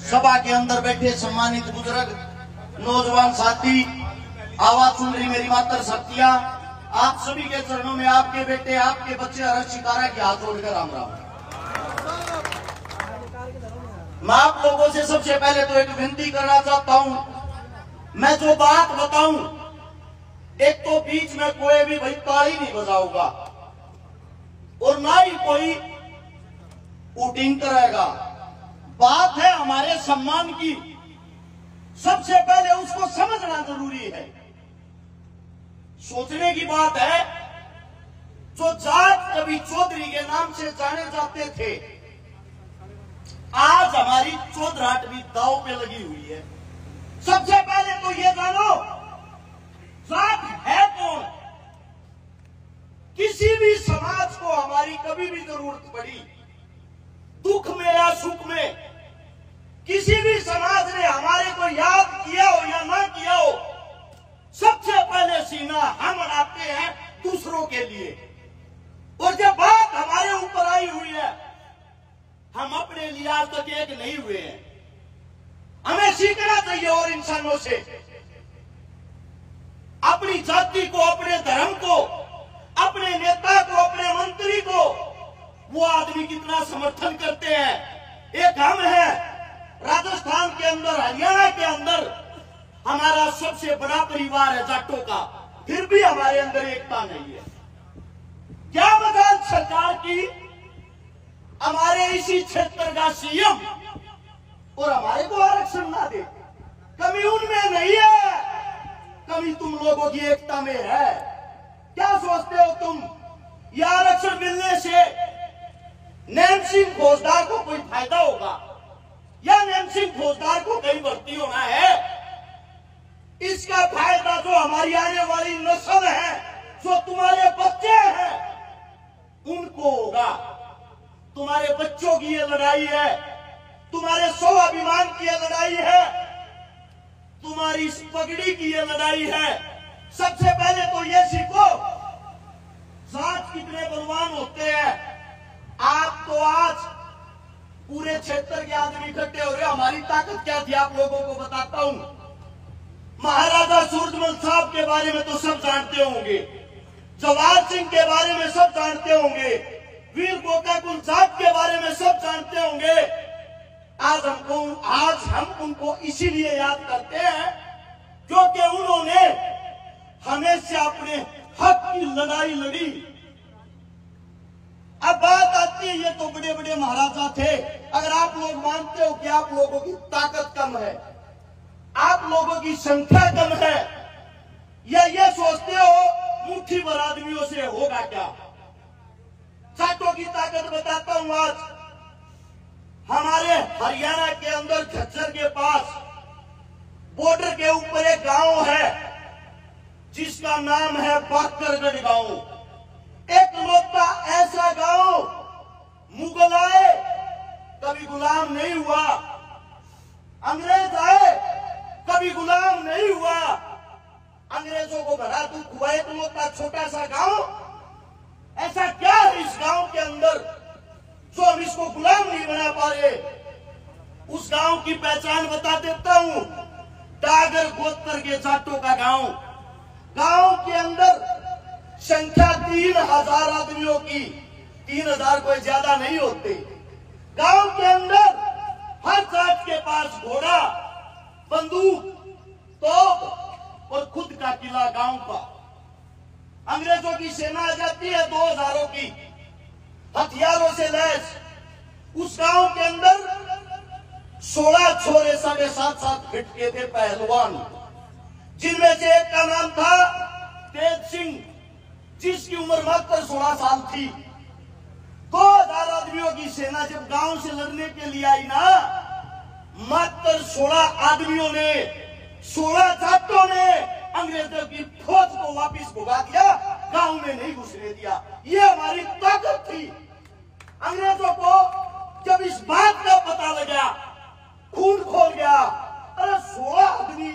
सभा के अंदर बैठे सम्मानित बुजुर्ग, नौजवान साथी, आवाज सुन रही मेरी मातर शक्तियां, आप सभी के चरणों में आपके बेटे, आपके बच्चे हर्ष शिकारा के हाथ जोड़कर राम राम। मैं आप लोगों से सबसे पहले तो एक विनती करना चाहता हूं। मैं जो बात बताऊं, एक तो बीच में कोई भी भाई ताली नहीं बजाऊंगा और ना ही कोई वोटिंग करेगा। बात है हमारे सम्मान की, सबसे पहले उसको समझना जरूरी है। सोचने की बात है, जो जाट कभी चौधरी के नाम से जाने जाते थे, आज हमारी चौधराहट भी दांव पे लगी हुई है। सबसे पहले तो ये जानो, जाट है कौन। किसी भी समाज को हमारी कभी भी जरूरत पड़ी, दुख में या सुख में, किसी भी समाज ने हमारे को याद किया हो या ना किया हो, सबसे पहले सीना हम अड़ाते हैं दूसरों के लिए। और जब बात हमारे ऊपर आई हुई है, हम अपने लिए आज तक एक नहीं हुए हैं। हमें सीखना चाहिए और इंसानों से, अपनी जाति को, अपने धर्म को, अपने नेता को, अपने मंत्री को, वो आदमी कितना समर्थन करते हैं। एक हम है राजस्थान के अंदर, हरियाणा के अंदर हमारा सबसे बड़ा परिवार है जाटों का, फिर भी हमारे अंदर एकता नहीं है। क्या मजाल सरकार की हमारे इसी क्षेत्र का सीएम और हमारे को आरक्षण ना दे। कमी उनमें नहीं है, कमी तुम लोगों की एकता में है। क्या सोचते हो तुम, यह आरक्षण मिलने से नैन सिंह फौजदार को कोई फायदा होगा या नैन सिंह फौजदार को कहीं भर्ती होना है? इसका फायदा जो हमारी आने वाली नस्ल है, जो तुम्हारे बच्चे हैं, उनको होगा। तुम्हारे बच्चों की ये लड़ाई है, तुम्हारे स्वाभिमान की ये लड़ाई है, तुम्हारी इस पगड़ी की ये लड़ाई है। सबसे पहले तो ये सीखो, जाट कितने बलवान होते हैं। आप तो आज पूरे क्षेत्र के आदमी इकट्ठे हो रहे हो, हमारी ताकत क्या थी आप लोगों को बताता हूं। महाराजा सूरजमल साहब के बारे में तो सब जानते होंगे, जवाहर सिंह के बारे में सब जानते होंगे, वीर गोकाकुल साहब के बारे में सब जानते होंगे। आज हम उनको इसीलिए याद करते हैं क्योंकि उन्होंने हमेशा अपने हक की लड़ाई लड़ी। अब बात आती है, ये तो बड़े बड़े महाराजा थे। अगर आप लोग मानते हो कि आप लोगों की ताकत कम है, आप लोगों की संख्या कम है, या ये सोचते हो मुट्ठी भर आदमियों से होगा क्या? जाटों की ताकत बताता हूं। आज हमारे हरियाणा के अंदर झज्जर के पास बॉर्डर के ऊपर एक गांव है जिसका नाम है बाकरगढ़ गांव। एक लौता ऐसा गांव, मुगल आए कभी गुलाम नहीं हुआ, अंग्रेज आए कभी गुलाम नहीं हुआ, अंग्रेजों को बड़ा दुख हुआ। एक लौता छोटा सा गांव, ऐसा क्या है इस गांव के अंदर जो हम इसको गुलाम नहीं बना पा रहे? उस गांव की पहचान बता देता हूं, डागर गोत्र के जाटों का गांव। गांव के अंदर संख्या 3000 आदमियों की, 3000 कोई ज्यादा नहीं होते। गांव के अंदर हर जाट के पास घोड़ा, बंदूक, तोप और खुद का किला गांव का। अंग्रेजों की सेना आ जाती है 2000 की, हथियारों से लैस। उस गांव के अंदर 16 छोरे 7.5 फीट के थे पहलवान, जिनमें से एक का नाम था तेज सिंह, जिसकी उम्र मात्र 16 साल थी। 2000 आदमियों की सेना जब गांव से लड़ने के लिए आई ना, मात्र 16 आदमियों ने, 16 जाटों ने अंग्रेजों की फौज को वापस भगा दिया, गांव में नहीं घुसने दिया। ये हमारी ताकत थी। अंग्रेजों को जब इस बात का पता लगा, खून खोल गया। अरे 16 आदमी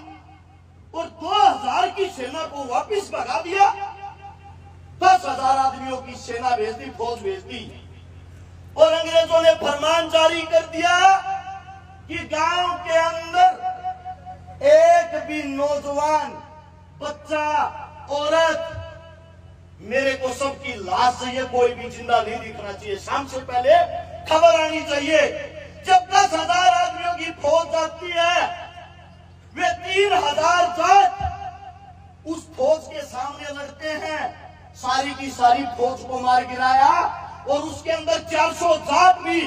और 2000 की सेना को वापस भगा दिया। 10,000 आदमियों की सेना भेज दी, फौज भेज दी, और अंग्रेजों ने फरमान जारी कर दिया कि गांव के अंदर एक भी नौजवान, बच्चा, औरत, मेरे को सबकी लाश चाहिए, कोई भी जिंदा नहीं दिखना चाहिए। शाम से पहले खबर आनी चाहिए। जब 10,000 आदमियों की फौज आती है, वे 3,000 जाट उस फौज के सामने लड़ते हैं। सारी की सारी फौज को मार गिराया और उसके अंदर 400 जाट भी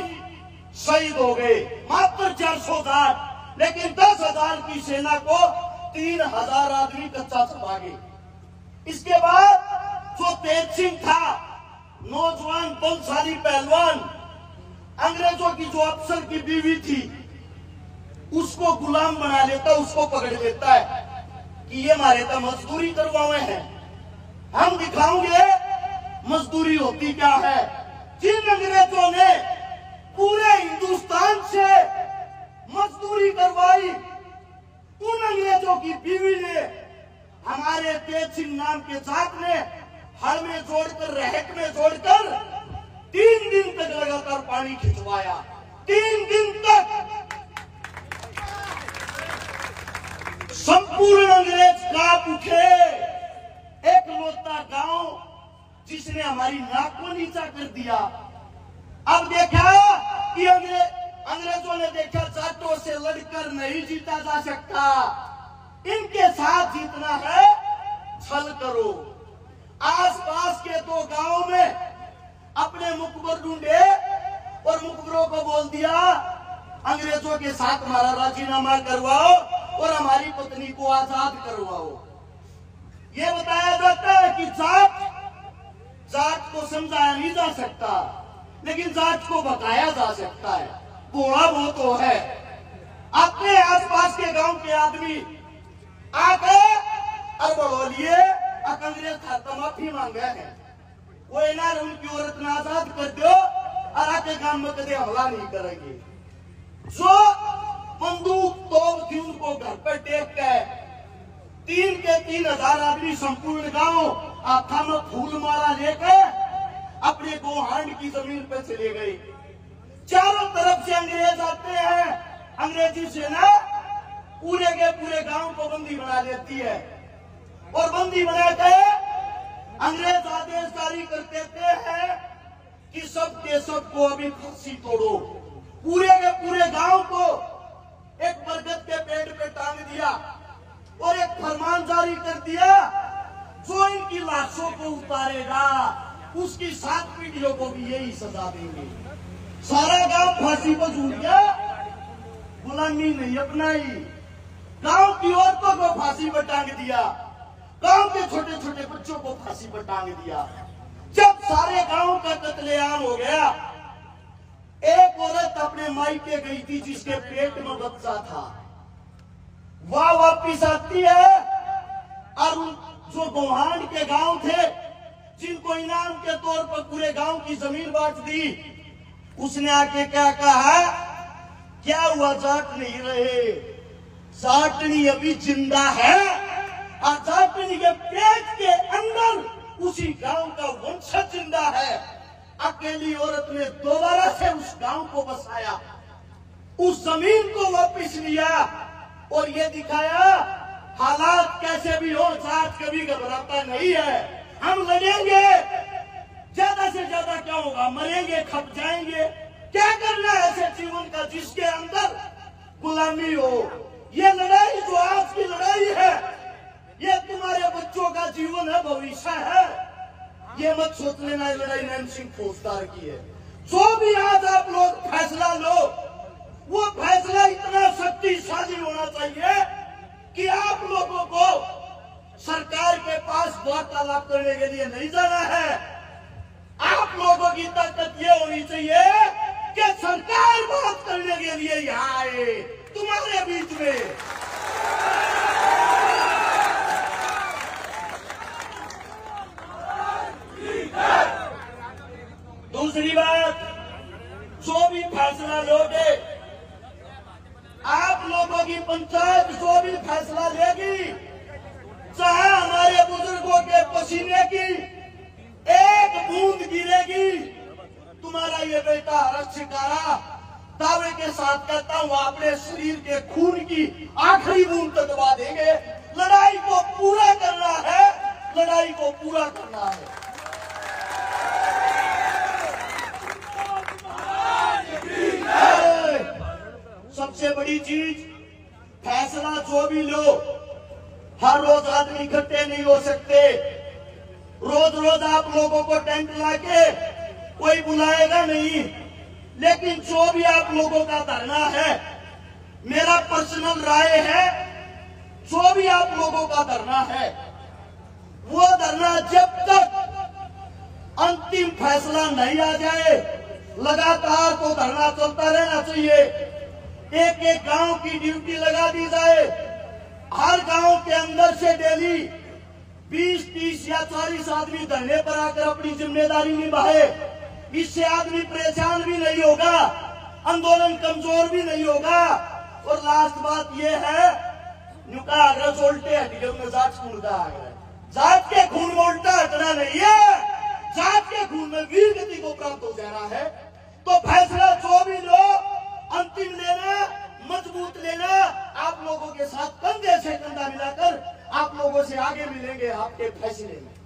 शहीद हो गए, मात्र 400 जाट। लेकिन 10,000 की सेना को 3,000 आदमी कच्चा छुपा गए। इसके बाद जो तेज सिंह था, नौजवान बलशाली पहलवान, अंग्रेजों की जो अफसर की बीवी थी, उसको गुलाम बना लेता, उसको पकड़ लेता है कि ये हमारे तो मजदूरी करवाए हैं, हम दिखाओगे मजदूरी होती क्या है। जिन अंग्रेजों ने पूरे हिंदुस्तान से मजदूरी करवाई, उन अंग्रेजों की बीवी ने हमारे तेज सिंह नाम के जाट ने हल में जोड़कर, रहक में जोड़कर 3 दिन तक लगातार पानी खिंचवाया। 3 दिन तक संपूर्ण अंग्रेज कांप उठे। एक लौता गांव जिसने हमारी नाक को नीचा कर दिया। अब देखा कि अंग्रेजों ने देखा जाटों से लड़कर नहीं जीता जा सकता, इनके साथ जीतना है, छल करो। आसपास के 2 गांवों में अपने मुखबर ढूंढे और मुखबरों को बोल दिया, अंग्रेजों के साथ हमारा राजीनामा करवाओ और हमारी पत्नी को आजाद करवाओ। ये बताया जाता है कि जाट को समझाया नहीं जा सकता, लेकिन जाट को बताया जा सकता है। थोड़ा बहुत तो है। अपने आसपास के गांव के आदमी आकर और बोलिए अंग्रेज खाता माफी मांगा है, वो ना उनकी औरत ने आजाद कर दो और आके काम में कदे हमला नहीं करेंगे। जो बंदूक तोप थी उनको घर पर टेक के 3 के 3,000 आदमी संपूर्ण गांव आथा में फूल माला लेकर अपने गोहांड की जमीन पर चले गए। चारों तरफ से अंग्रेज आते हैं। अंग्रेजी सेना पूरे के पूरे गांव को बंदी बना लेती है और बंदी बनाकर अंग्रेज आदेश जारी कर देते हैं कि सब के सब को अभी फांसी तोड़ो। पूरे के पूरे गांव को एक बरगद के पेड़ पे टांग दिया और एक फरमान जारी कर दिया, जो इनकी लाशों को उतारेगा उसकी 7 पीढ़ियों को भी यही सजा देंगे। सारा गांव फांसी पर झूठ गया, गुलामी नहीं अपनाई। गांव की औरतों को फांसी पर टांग दिया, गांव के छोटे छोटे बच्चों को फांसी पर टांग दिया। जब सारे गांव का कत्लेआम हो गया, एक औरत अपने मायके गई थी जिसके पेट में बच्चा था, वह वापिस आती है और जो गोहांड के गांव थे जिनको इनाम के तौर पर पूरे गांव की जमीन बांट दी, उसने आके क्या कहा, क्या हुआ जाट नहीं रहे, जाटनी अभी जिंदा है और जाटनी के पेट के अंदर उसी गांव का वंशज जिंदा है। अकेली औरत ने दोबारा से उस गांव को बसाया, उस जमीन को वापस लिया और ये दिखाया हालात कैसे भी हो, जाट कभी घबराता नहीं है। हम लड़ेंगे, ज्यादा से ज्यादा क्या होगा, मरेंगे, खप जाएंगे। क्या करना है ऐसे जीवन का जिसके अंदर गुलामी हो। ये लड़ाई जो आज की लड़ाई है, ये तुम्हारे बच्चों का जीवन है, भविष्य है। ये मत सोच लेना ये लड़ाई नैन सिंह फौजदार की है। जो भी आज आप लोग फैसला लो, वो फैसला इतना शक्तिशाली होना चाहिए कि आप लोगों को सरकार के पास वार्तालाप करने के लिए नहीं जाना है। आप लोगों की ताकत ये होनी चाहिए कि सरकार बात करने के लिए यहाँ आए तुम्हारे बीच में। दूसरी बात, जो भी फैसला लोगे, आप लोगों की पंचायत जो भी फैसला लेगी, चाहे हमारे बुजुर्गों के पसीने की एक बूंद गिरेगी, तुम्हारा ये बेटा हर्ष शिकारा दावे के साथ कहता हूं अपने शरीर के खून की आखिरी बूंद तक दबा देंगे। लड़ाई को पूरा करना है, लड़ाई को पूरा करना है। सबसे बड़ी चीज, फैसला जो भी लो, हर रोज आदमी इकट्ठे नहीं हो सकते। रोज रोज आप लोगों को टेंट लाके कोई बुलाएगा नहीं, लेकिन जो भी आप लोगों का धरना है, मेरा पर्सनल राय है, जो भी आप लोगों का धरना है, वो धरना जब तक अंतिम फैसला नहीं आ जाए, लगातार तो धरना चलता रहना चाहिए। एक एक गांव की ड्यूटी लगा दी जाए, हर गांव के अंदर से डेली 20, 30 या 40 आदमी धरने पर आकर अपनी जिम्मेदारी निभाए। इससे आदमी परेशान भी नहीं होगा, आंदोलन कमजोर भी नहीं होगा। और लास्ट बात यह है, नुका अगर उल्टे हटियों में जात खून का आग्रह, जात के खून में उल्टा हटना नहीं है, जात के खून में वीर गति को प्राप्त हो जाना है। तो फैसला जो भी लो, अंतिम लेना, मजबूत लेना। आप लोगों के साथ कंधे से कंधा मिलाकर आप लोगों से आगे मिलेंगे आपके फैसले में।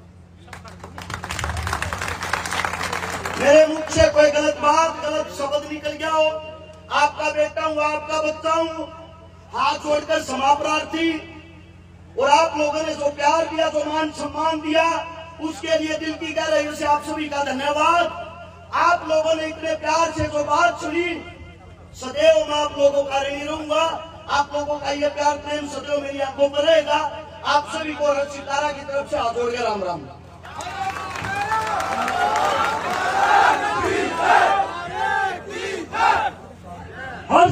मेरे मुख से कोई गलत बात, गलत शब्द निकल गया हो, आपका बेटा हूं, आपका बच्चा हूं, हाथ जोड़कर क्षमा प्रार्थी। और आप लोगों ने जो प्यार दिया, जो मान सम्मान दिया, उसके लिए दिल की गहराइयों से आप सभी का धन्यवाद। आप लोगों ने इतने प्यार से जो बात सुनी, सदैव मैं आप लोगों का ऋणी रहूंगा। आप लोगों का ये प्यार प्रेम सदैव मेरी आंखों पर रहेगा। आप सभी को रक्षितारा की तरफ से हाथ जोड़ के राम राम। हर